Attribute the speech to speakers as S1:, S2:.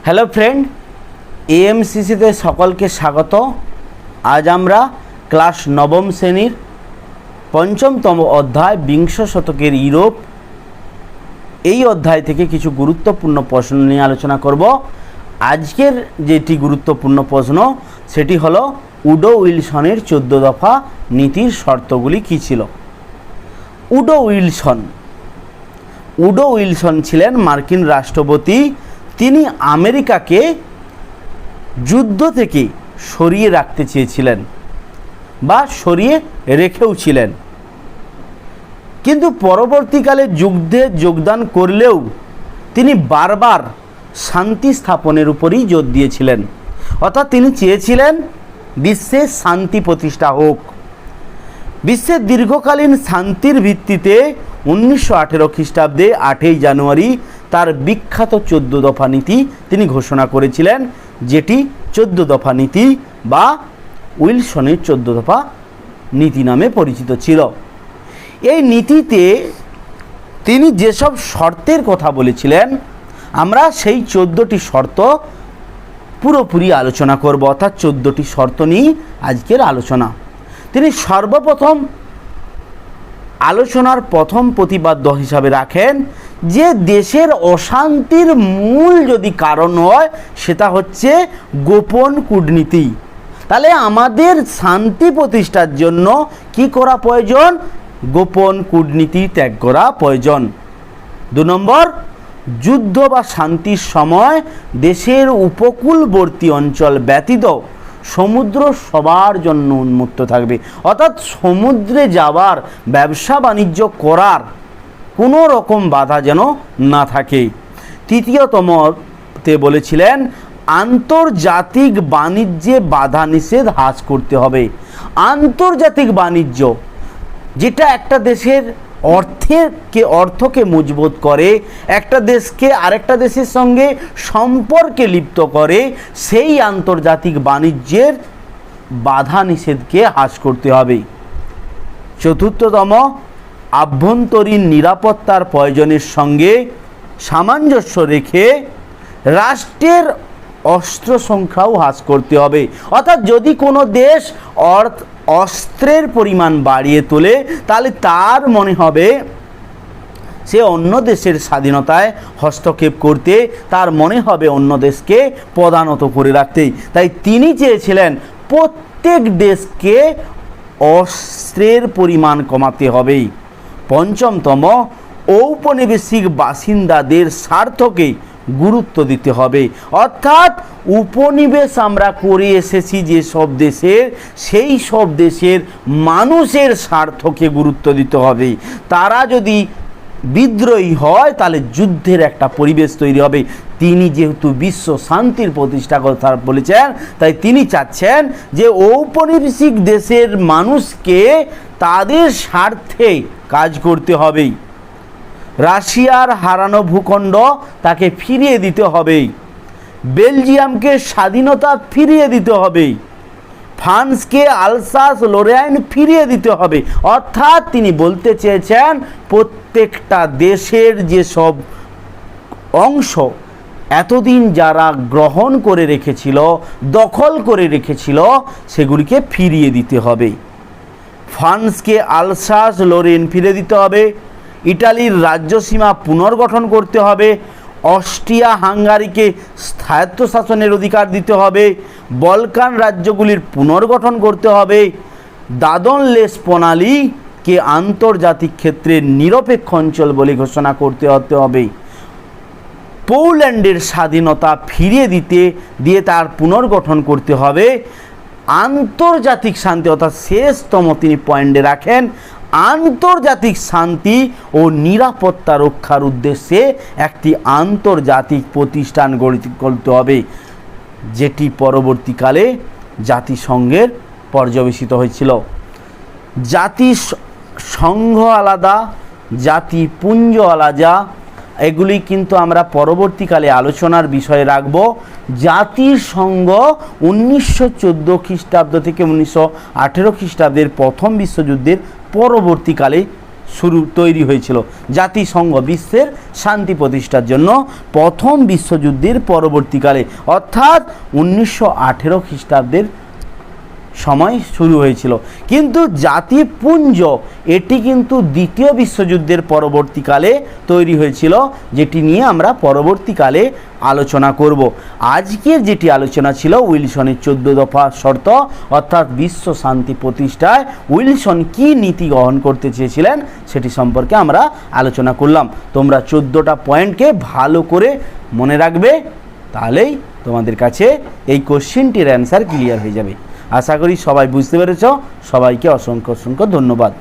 S1: Hello friend, এএমসিসিতে সকলকে স্বাগত। আজ আমরা ক্লাস নবম শ্রেণীর পঞ্চমতম অধ্যায় বিংশ শতকের ইউরোপ এই অধ্যায় থেকে কিছু গুরুত্বপূর্ণ প্রশ্ন নিয়ে আলোচনা করব। আজকের যেটি গুরুত্বপূর্ণ প্রশ্ন সেটি হলো উডো উইলসনের 14 দফা নীতির শর্তগুলি কী ছিল। উডো উইলসন ছিলেন মার্কিন রাষ্ট্রপতি। তিনি আমেরিকাকে যুদ্ধ থেকে সরিয়ে রাখতে চেয়েছিলেন বা সরিয়ে রেখেও ছিলেন, কিন্তু পরবর্তীকালে যুদ্ধে যোগদান করলেও তিনি বারবার শান্তি স্থাপনের উপরই জোর দিয়েছিলেন। অর্থাৎ তিনি চেয়েছিলেন বিশ্বে শান্তি প্রতিষ্ঠা হোক। বিশ্বের দীর্ঘকালীন শান্তির ভিত্তিতে 1918 খ্রিস্টাব্দে 8ই জানুয়ারি তার বিখ্যাত 14 দফা নীতি তিনি ঘোষণা করেছিলেন, যেটি 14 দফা নীতি বা উইলসনের 14 দফা নীতি নামে পরিচিত ছিল। এই নীতিতে তিনি যেসব শর্তের কথা বলেছিলেন, আমরা সেই 14টি শর্ত পুরোপুরি আলোচনা করব। অর্থাৎ 14টি শর্ত নিয়ে আজকের আলোচনা। তিনি সর্বপ্রথম আলোচনার প্রথম প্রতিপাদ্য হিসাবে রাখেন যে দেশের অশান্তির মূল যদি কারণ হয় সেটা হচ্ছে গোপন কূটনীতি। তাহলে আমাদের শান্তি প্রতিষ্ঠার জন্য কি করা প্রয়োজন? গোপন কূটনীতি ত্যাগ করা প্রয়োজন। 2 নম্বর, যুদ্ধ বা শান্তির সময় দেশের উপকূলবর্তী অঞ্চল ব্যতীত সমুদ্র সবার জন্য উন্মুক্ত থাকবে। অর্থাৎ সমুদ্রে যাওয়ার, ব্যবসা বাণিজ্য করার কোনো রকম বাধা যেন না থাকে। তৃতীয়তমতে বলেছিলেন আন্তর্জাতিক বাণিজ্যে বাধা নিষেধ হ্রাস করতে হবে। আন্তর্জাতিক বাণিজ্য যেটা একটা দেশের অর্থকে মজবুত করে, একটা দেশকে আরেকটা দেশের সঙ্গে সম্পর্কে লিপ্ত করে, সেই আন্তর্জাতিক বাণিজ্যের বাধা নিষেধকে হ্রাস করতে হবে। চতুর্থতম, আভ্যন্তরীণ নিরাপত্তার প্রয়োজনের সঙ্গে সামঞ্জস্য রেখে রাষ্ট্রের অস্ত্র সংখ্যাও হ্রাস করতে হবে। অর্থাৎ যদি কোনো দেশ অস্ত্রের পরিমাণ বাড়িয়ে তোলে তাহলে তার মনে হবে সে অন্য দেশের স্বাধীনতায় হস্তক্ষেপ করতে, তার মনে হবে অন্য দেশকে পদানত করে রাখতে। তাই তিনি চেয়েছিলেন প্রত্যেক দেশকে অস্ত্রের পরিমাণ কমাতে হবে। পঞ্চমতম, ঔপনিবেশিক বাসিন্দাদের স্বার্থকে গুরুত্ব দিতে হবে। অর্থাৎ উপনিবেশ আমরা করে এসেছি যেসব দেশের, সেই সব দেশের মানুষের স্বার্থকে গুরুত্ব দিতে হবে। তারা যদি বিদ্রোহী হয় তাহলে যুদ্ধের একটা পরিবেশ তৈরি হবে। তিনি যেহেতু বিশ্ব শান্তির প্রতিষ্ঠার কথা বলেছেন, তাই তিনি চাচ্ছেন যে ঔপনিবেশিক দেশের মানুষকে তাদের স্বার্থে কাজ করতে হবে। রাশিয়ার হারানো ভূখণ্ড তাকে ফিরিয়ে দিতে হবে, বেলজিয়ামকে স্বাধীনতা ফিরিয়ে দিতে হবে, ফ্রান্সকে আলসাস লোরেইন ফিরিয়ে দিতে হবে। অর্থাৎ তিনি বলতে চেয়েছেন প্রত্যেকটা দেশের যেসব অংশ এতদিন যারা গ্রহণ করে রেখেছিল, দখল করে রেখেছিল, সেগুলিকে ফিরিয়ে দিতে হবে। ফ্রান্সকে আলসাস লোরেইন ফিরিয়ে দিতে হবে, ইটালির রাজ্যসীমা পুনর্গঠন করতে হবে, অস্ট্রিয়া হাঙ্গারিকে স্বায়ত্তশাসনের অধিকার দিতে হবে, বলকান রাজ্যগুলির পুনর্গঠন করতে হবে, দাদনলেস প্রণালীকে আন্তর্জাতিক ক্ষেত্রে নিরপেক্ষ অঞ্চল বলে ঘোষণা করতে হবে, পোল্যান্ডের স্বাধীনতা ফিরিয়ে দিয়ে তার পুনর্গঠন করতে হবে। আন্তর্জাতিক শান্তি, অর্থাৎ শেষতম তিনি পয়েন্টে রাখেন আন্তর্জাতিক শান্তি ও নিরাপত্তা রক্ষার উদ্দেশ্যে একটি আন্তর্জাতিক প্রতিষ্ঠান গড়ে তুলতে হবে, যেটি পরবর্তীকালে জাতিসংঘের পর্যবেসিত হয়েছিল। জাতিসংঘ আলাদা, জাতিপুঞ্জ আলাদা, এগুলি কিন্তু আমরা পরবর্তীকালে আলোচনার বিষয়ে রাখব। জাতিসংঘ 1914 খ্রিস্টাব্দ থেকে 1918 খ্রিস্টাব্দের প্রথম বিশ্বযুদ্ধের পরবর্তীকালে তৈরি হয়েছিল। জাতিসংঘ বিশ্বের শান্তি প্রতিষ্ঠার জন্য প্রথম বিশ্বযুদ্ধের পরবর্তীকালে অর্থাৎ 1918 খ্রিস্টাব্দের সময় শুরু হয়েছিল। কিন্তু জাতিপুঞ্জ এটি কিন্তু দ্বিতীয় বিশ্বযুদ্ধের পরবর্তীকালে তৈরি হয়েছিল, যেটি নিয়ে আমরা পরবর্তীকালে আলোচনা করব। আজকের যেটি আলোচনা ছিল উইলসনের 14 দফা শর্ত, অর্থাৎ বিশ্ব শান্তি প্রতিষ্ঠায় উইলসন কি নীতি গ্রহণ করতে চেয়েছিলেন সেটি সম্পর্কে আমরা আলোচনা করলাম। তোমরা 14টা পয়েন্টকে ভালো করে মনে রাখবে, তাহলেই তোমাদের কাছে এই কোশ্চেনটির অ্যান্সার ক্লিয়ার হয়ে যাবে। আশা করি সবাই বুঝতে পেরেছ। সবাইকে অসংখ্য অসংখ্য ধন্যবাদ।